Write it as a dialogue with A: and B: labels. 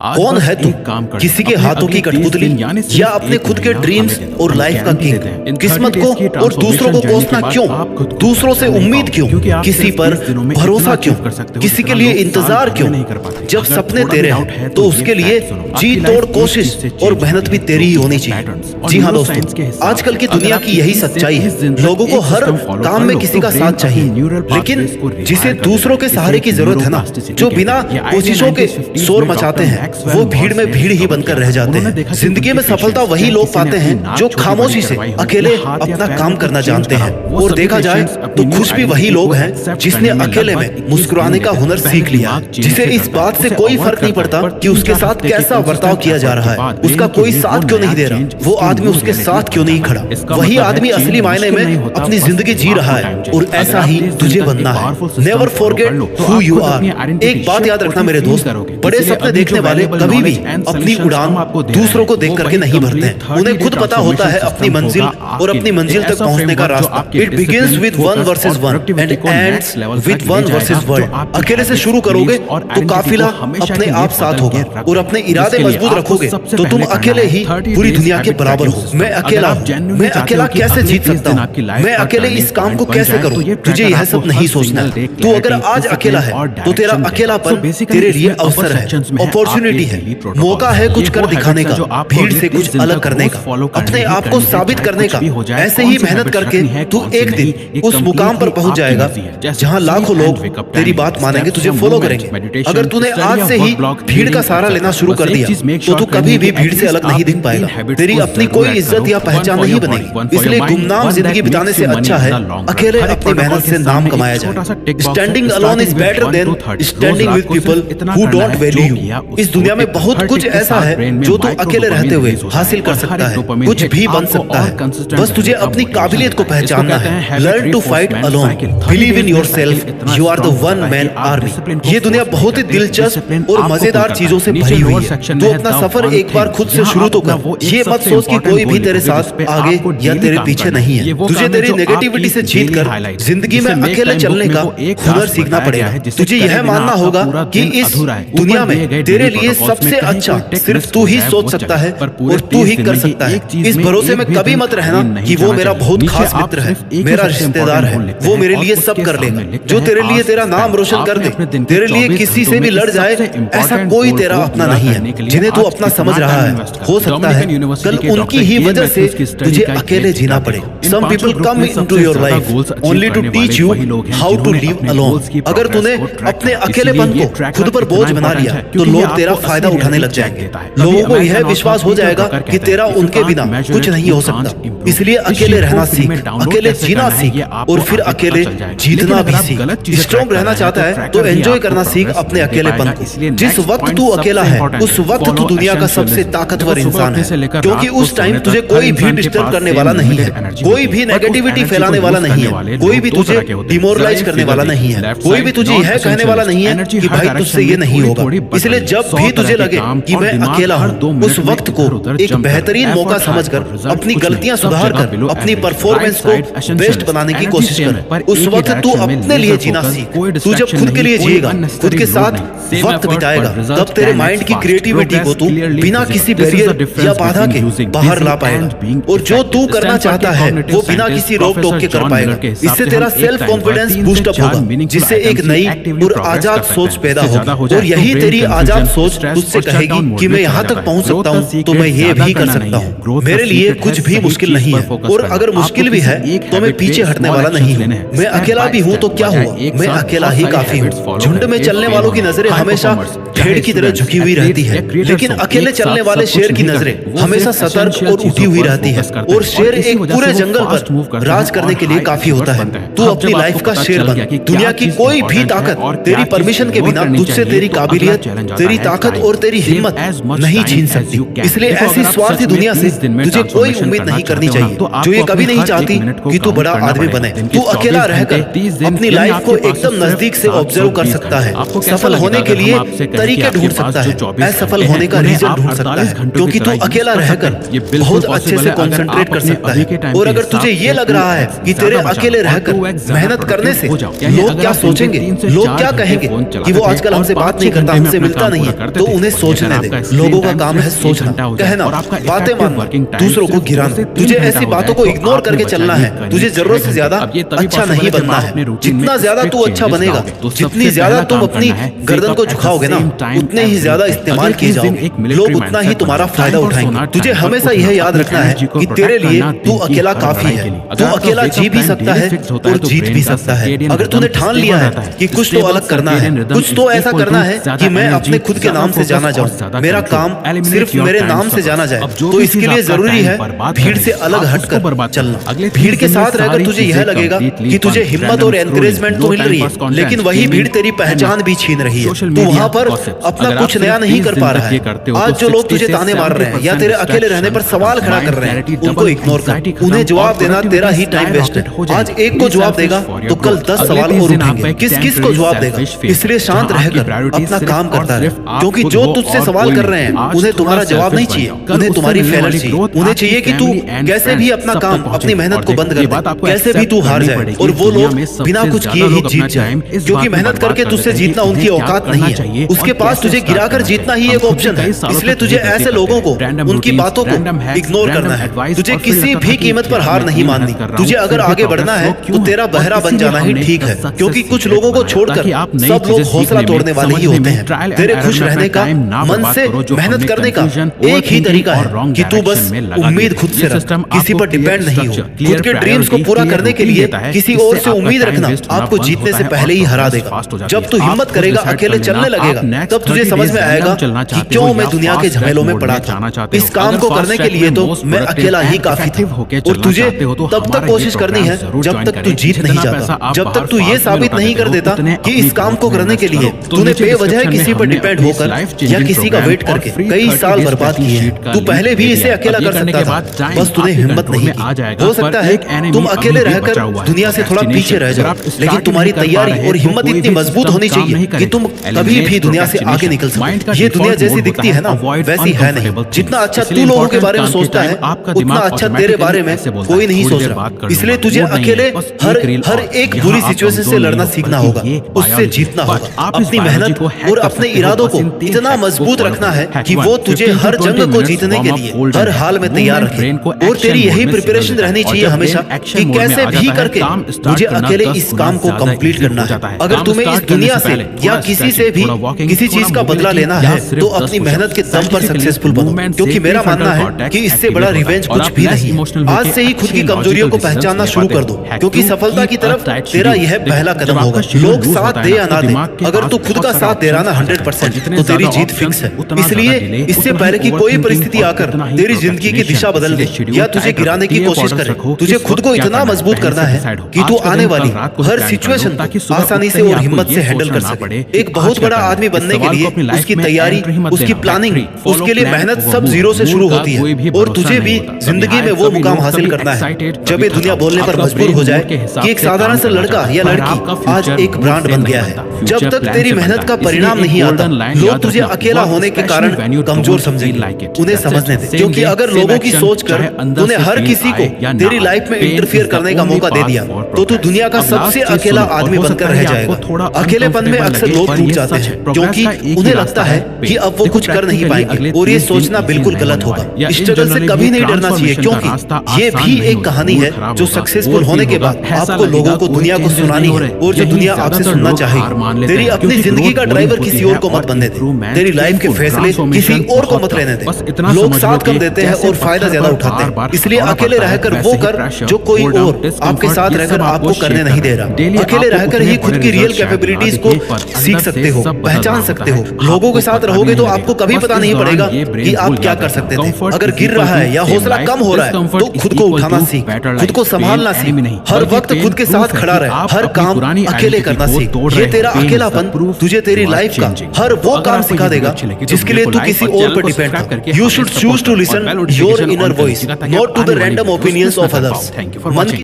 A: कौन है तुम? किसी के हाथों की कठपुतली या अपने खुद के ड्रीम्स और लाइफ का किंग? किस्मत को और दूसरों को कोसना क्यों? दूसरों से उम्मीद क्यों? किसी पर भरोसा क्यों? किसी के लिए इंतजार क्यों? जब सपने तेरे हैं तो उसके लिए जी तोड़ कोशिश और मेहनत भी तेरी ही होनी चाहिए। जी हाँ दोस्तों, आजकल की दुनिया की यही सच्चाई है। लोगों को हर काम में किसी का साथ चाहिए, लेकिन जिसे दूसरों के सहारे की जरूरत है ना, जो बिना कोशिशों के शोर मचाते हैं, वो भीड़ में भीड़ ही बनकर रह जाते हैं। जिंदगी में सफलता वही लोग पाते हैं जो खामोशी से अकेले अपना काम करना जानते हैं। और देखा जाए तो खुश भी वही लोग हैं जिसने अकेले में मुस्कुराने का हुनर सीख लिया, जिसे इस बात से कोई फर्क नहीं पड़ता कि उसके साथ कैसा बर्ताव किया जा रहा है, उसका कोई साथ क्यों नहीं दे रहा, वो आदमी उसके साथ क्यों नहीं खड़ा। वही आदमी असली मायने में अपनी जिंदगी जी रहा है, और ऐसा ही तुझे बनना है। Never forget who you are. एक बात याद रखना मेरे दोस्त, बड़े सपने देखने वाले कभी भी अपनी उड़ान दूसरों को देख करके नहीं भरते। उन्हें खुद पता होता है अपनी मंजिल और अपनी मंजिल तक पहुंचने का रास्ता। It begins with one versus one and ends with one versus world. अकेले से शुरू करोगे तो काफिला अपने आप साथ होगा, और अपने इरादे मजबूत रखोगे तो तुम अकेले ही पूरी दुनिया के बराबर हो। मैं अकेला हूँ, मैं अकेला कैसे जीत सकता हूँ, मैं अकेले इस काम को कैसे करूँ? तुझे यह सब नहीं सोचना। तू अगर आज अकेला है तो तेरा अकेलापन तेरे लिए अवसर है, अपॉर्चुनिटी है, मौका है कुछ कर दिखाने का, भीड़ से कुछ अलग करने का, अपने आप को साबित करने का। ऐसे ही मेहनत करके तू एक दिन उस मुकाम पर पहुंच जाएगा जहां लाखों लोग तेरी बात मानेंगे, तुझे फॉलो करेंगे। अगर तूने आज से ही भीड़ का सहारा लेना शुरू कर दिया तो तू कभी भी भीड़ से अलग नहीं दिख पाएगा। तेरी अपनी कोई इज्जत या पहचान नहीं बनेगी। इसलिए गुमनाम जिंदगी बिताने से अच्छा है अकेले अपनी मेहनत से नाम कमाया जाए। Standing alone is better than standing with people who don't value you. इस दुनिया में बहुत कुछ ऐसा है जो तू अकेले रहते हुए हासिल कर सकता है, कुछ भी बन सकता है। बस तुझे अपनी काबिलियत को पहचानना है। Learn to fight alone, believe in yourself, you are the one man army. ये दुनिया बहुत ही दिलचस्प और मजेदार चीजों से भरी हुई है। तू अपना सफर एक बार खुद से शुरू तो कर। ये मत सोच कि कोई भी तेरे साथ आगे या तेरे पीछे नहीं है। तुझे तेरी नेगेटिविटी से जीत कर जिंदगी में अकेले चलने का हुनर सीखना पड़ेगा। तुझे यह मानना होगा कि इस दुनिया में तेरे लिए सबसे अच्छा सिर्फ तू ही सोच सकता है और तू ही कर सकता है। इस भरोसे में कभी मत रहना कि वो मेरा बहुत खास मित्र है, मेरा रिश्तेदार है, वो मेरे लिए सब कर लेगा। जो तेरे लिए तेरा नाम रोशन कर दे, तेरे लिए किसी से भी लड़ जाए, ऐसा कोई तेरा अपना नहीं है जिन्हें तू अपना समझ रहा है। हो सकता है कल उनकी ही वजह से तुझे अकेले जीना पड़े। Some people come into your life only to teach you how to live alone। अगर तूने अपने अकेलेपन को खुद पर बोझ बना लिया तो लोग तेरा फायदा उठाने लग जाएंगे। लोगों को यह विश्वास हो जाएगा कि तेरा उनके बिना कुछ नहीं हो सकता। इसलिए अकेले रहना सीख, अकेले जीना सीख, और फिर अकेले जीतना भी सीख। स्ट्रॉन्ग रहना चाहता है तो एंजॉय करना सीख अपने अकेलेपन को। जिस वक्त तू अकेला है उस वक्त तू दुनिया का सबसे ताकतवर इंसान है, क्योंकि उस टाइम तुझे कोई भी डिस्टर्ब करने वाला नहीं है, कोई भी नेगेटिविटी फैलाने वाला नहीं है, कोई भी तुझे डिमोरलाइज करने वाला नहीं है, कोई भी तुझे यह कहने वाला नहीं है कि भाई तुझसे ये नहीं होगा। इसलिए जब भी तुझे लगे कि मैं अकेला हूँ, उस वक्त को एक बेहतरीन मौका समझकर अपनी गलतियां सुधार कर अपनी परफॉर्मेंस को बेस्ट बनाने की कोशिश कर। उस वक्त तू अपने लिए जीना सीख। तू जब खुद के लिए जिएगा, खुद के साथ वक्त बिताएगा, तब तेरे माइंड की क्रिएटिविटी को तू बिना किसी बैरियर या बाधा के बाहर ला पाएगा, और जो तू करना चाहता है वो बिना किसी रोक टोक के कर पाएगा। इससे तेरा सेल्फ कॉन्फिडेंस बूस्ट अप होगा, जिससे एक नई और आजाद सोच पैदा होगी। और यही तेरी आजाद सोच तुझसे कहेगी कि मैं यहाँ तक पहुँच सकता हूँ तो मैं ये भी कर सकता हूँ। मेरे लिए कुछ भी मुश्किल नहीं है, और अगर मुश्किल भी है तो मैं पीछे हटने वाला नहीं हूँ। मैं अकेला भी हूँ तो क्या हुआ, मैं अकेला ही काफी हूँ। झुंड में चलने वालों की नजरें हमेशा भेड़ की तरह झुकी हुई रहती है, लेकिन अकेले चलने वाले शेर की नजरें हमेशा सतर्क और उठी हुई रहती है। और शेर एक पूरे जंगल पर राज करने के लिए काफी होता है। तू अपनी लाइफ का शेर बन। दुनिया की कोई भी ताकत तेरी परमिशन के बिना तुझसे तेरी काबिलियत, तेरी ताकत और तेरी हिम्मत नहीं छीन सकती। इसलिए ऐसी स्वार्थी दुनिया से तुझे कोई उम्मीद नहीं करनी चाहिए जो ये कभी नहीं चाहती कि तू बड़ा आदमी बने। तू अकेला रहकर अपनी लाइफ को एकदम नजदीक से ऑब्जर्व कर सकता है, सफल होने के लिए तरीके ढूंढ सकता है, असफल होने का रीजन ढूंढ सकता है, क्योंकि तू अकेला रहकर बहुत अच्छे से कंसंट्रेट कर सकता है। और अगर तुझे ये लग रहा है कि तेरे अकेले रहकर मेहनत करने से लोग क्या सोचेंगे, लोग क्या कहेंगे कि वो आजकल हमसे बात नहीं करता, हमसे मिलता नहीं है, तो उन्हें सोचने दे। लोगों का काम है सोचना, कहना, बातें मानना, दूसरों को गिराना। तुझे ऐसी बातों को इग्नोर करके चलना है। तुझे जरूरत से ज्यादा अच्छा नहीं बनना है। जितना ज्यादा तू अच्छा बनेगा, जितनी ज्यादा तुम अपनी गर्दन को झुकाओगे ना, उतने ही ज्यादा इस्तेमाल किए जाओगे। लोग उतना ही तुम्हारा फायदा उठाएंगे। तुझे हमेशा यह याद रखना है कि तेरे लिए तू अकेला काफी है। तू अकेला जी भी सकता है और जीत भी सकता है। अगर तूने ठान लिया है कि कुछ तो अलग करना है, कुछ तो ऐसा करना है कि मैं अपने खुद के नाम से जाना जाऊं, मेरा काम सिर्फ मेरे नाम से जाना जाए, तो इसके लिए जरूरी है भीड़ से अलग हटकर चलना। भीड़ के साथ रहकर तुझे यह लगेगा कि तुझे हिम्मत और एनकरेजमेंट तो मिल रही है, लेकिन वही भीड़ तेरी पहचान भी छीन रही है। तू वहां पर अपना कुछ नया नहीं कर पा रहा है। आज जो लोग तुझे ताने मार रहे हैं या तेरे अकेले रहने पर सवाल खड़ा कर रहे हैं, उनको इग्नोर कर। उन्हें जवाब देना तेरा ही टाइम वेस्ट है। आज एक को जवाब देगा तो कल 10 सवाल और उठेंगे। किस किस को जवाब देगा? इसलिए शांत रहकर अपना काम करता रहे, क्योंकि जो तुझसे सवाल कर रहे हैं उन्हें तुम्हारा जवाब नहीं चाहिए, उन्हें तुम्हारी फेलर चाहिए। उन्हें चाहिए कि तू कैसे भी अपना काम, अपनी मेहनत को बंद कर दे, कैसे भी तू हार जाए और वो लोग बिना कुछ किए ही जीत जाए, क्योंकि मेहनत करके तुझसे जीतना उनकी औकात नहीं है। उसके पास तुझे गिराकर जीतना ही एक ऑप्शन है। इसलिए तुझे ऐसे लोगों को, उनकी बातों को इग्नोर करना है। तुझे किसी भी कीमत पर हार नहीं माननी। तुझे अगर आगे बढ़ना है तो तेरा बहरा बन जाना ही ठीक है, क्योंकि कुछ लोगों को छोड़कर सब लोग हौसला तोड़ने वाले ही होते हैं। तेरे खुश रहने का, मन से मेहनत करने का एक ही तरीका है कि तू बस उम्मीद खुद से रख, किसी पर डिपेंड नहीं हो। खुद के ड्रीम्स को पूरा करने के लिए किसी और से उम्मीद रखना आपको जीतने से पहले ही हरा देगा। जब तू हिम्मत करेगा, अकेले चलने लगेगा, तब तुझे समझ में आएगा कि क्यों मैं दुनिया के झमेलों में पड़ा था। इस काम को करने के लिए तो मैं अकेला ही काफी था। और तुझे तब तक कोशिश करनी है जब तक तू जीत नहीं जाता, जब तक तू ये साबित नहीं कर देता कि इस काम को करने के लिए तूने बेवजह किसी पर डिपेंड होकर या किसी का वेट करके कई साल बर्बाद किए हैं। तू पहले भी इसे अकेला कर सकता था, बस तूने हिम्मत नहीं की। हो सकता है तुम अकेले रहकर दुनिया से थोड़ा पीछे रह जाओ, लेकिन तुम्हारी तैयारी और हिम्मत इतनी मजबूत होनी चाहिए कि तुम कभी भी दुनिया से आगे निकल सको। ये दुनिया जैसी दिखती है ना, वैसी है नहीं। जितना अच्छा तू लोगों के बारे में सोचता है, उतना अच्छा तेरे बारे में कोई नहीं सोच रहा। इसलिए तुझे अकेले हर एक बुरी सिचुएशन से लड़ना सीखना होगा, उससे जीतना होगा। अपनी मेहनत और अपने इरादों को इतना मजबूत रखना है कि वो तुझे हर जंग को जीतने के लिए हर हाल में तैयार रखे। और तेरी यही प्रिपरेशन रहनी चाहिए हमेशा कि कैसे भी करके मुझे अकेले इस काम को कंप्लीट करना है। अगर तुम्हें इस दुनिया से या किसी से भी किसी चीज का बदला लेना है तो अपनी मेहनत के दम पर सक्सेसफुल बनो, क्योंकि मेरा मानना है कि इससे बड़ा रिवेंज कुछ भी नहीं है। आज से ही खुद की कमजोरियों को पहचानना शुरू कर दो, क्योंकि सफलता की तरफ तेरा यह पहला कदम होगा। लोग साथ दे या ना दे, अगर तू खुद का साथ दे रहा ना 100%, तो तेरी जीत फिक्स है। इसलिए इससे पहले कि कोई परिस्थिति आकर तेरी जिंदगी की दिशा बदल दे या तुझे गिराने की कोशिश करे, तुझे खुद को इतना मजबूत करना है कि तू आने वाली हर सिचुएशन को आसानी से और हिम्मत से हैंडल कर सके। एक बहुत बड़ा आदमी बनने के लिए उसकी तैयारी, उसकी प्लानिंग, उसके लिए मेहनत सब जीरो से शुरू होती है। और तुझे भी जिंदगी में वो मुकाम हासिल करना है जब ये दुनिया बोलने पर मजबूर हो जाए कि एक साधारण सा लड़का या लड़की आज एक ब्रांड बन गया है। जब तक तेरी मेहनत का परिणाम नहीं आता, लोग तुझे अकेला होने के कारण कमजोर समझेंगे। उन्हें समझने दे, क्योंकि अगर लोगों की सोच कर तूने हर किसी को तेरी लाइफ में इंटरफियर करने का मौका दे दिया तो तू दुनिया का सबसे अकेला आदमी बनकर रह जाएगा। अकेलेपन में अक्सर लोग टूट जाते हैं क्योंकि उन्हें लगता है कि अब वो कुछ कर नहीं पाएंगे, और ये सोचना बिल्कुल गलत होगा। स्ट्रगल से कभी नहीं डरना चाहिए, क्योंकि ये भी एक कहानी है जो सक्सेसफुल होने के बाद आपको लोगों को दुनिया को सुनानी है, और जो दुनिया आपसे सुनना चाहेगी। तेरी अपनी जिंदगी का ड्राइवर किसी और को मत बनने दे, तेरी लाइफ के फैसले किसी और को मत लेने दे। लोग साथ कम देते हैं और फायदा ज्यादा उठाते हैं, इसलिए अकेले रहकर वो कर जो कोई और आपके साथ रहकर आपको करने नहीं दे रहा। अकेले रहकर ही खुद की रियल कैपेबिलिटीज को सीख सकते हो, पहचान सकते हो। लोगों के साथ रहोगे तो आपको कभी पता नहीं पड़ेगा कि आप क्या कर सकते थे। अगर गिर रहा है या हौसला कम हो रहा है तो खुद को उठाना सीख, खुद को संभालना सीख, हर वक्त खुद के साथ खड़ा रहे, हर काम अकेले करना सीख। ये तेरा अकेलापन तुझे तेरी लाइफ का हर वो काम सिखा देगा जिसके लिए तू किसी और पर डिपेंड था। You should choose to listen your inner voice, not to the random opinions of others.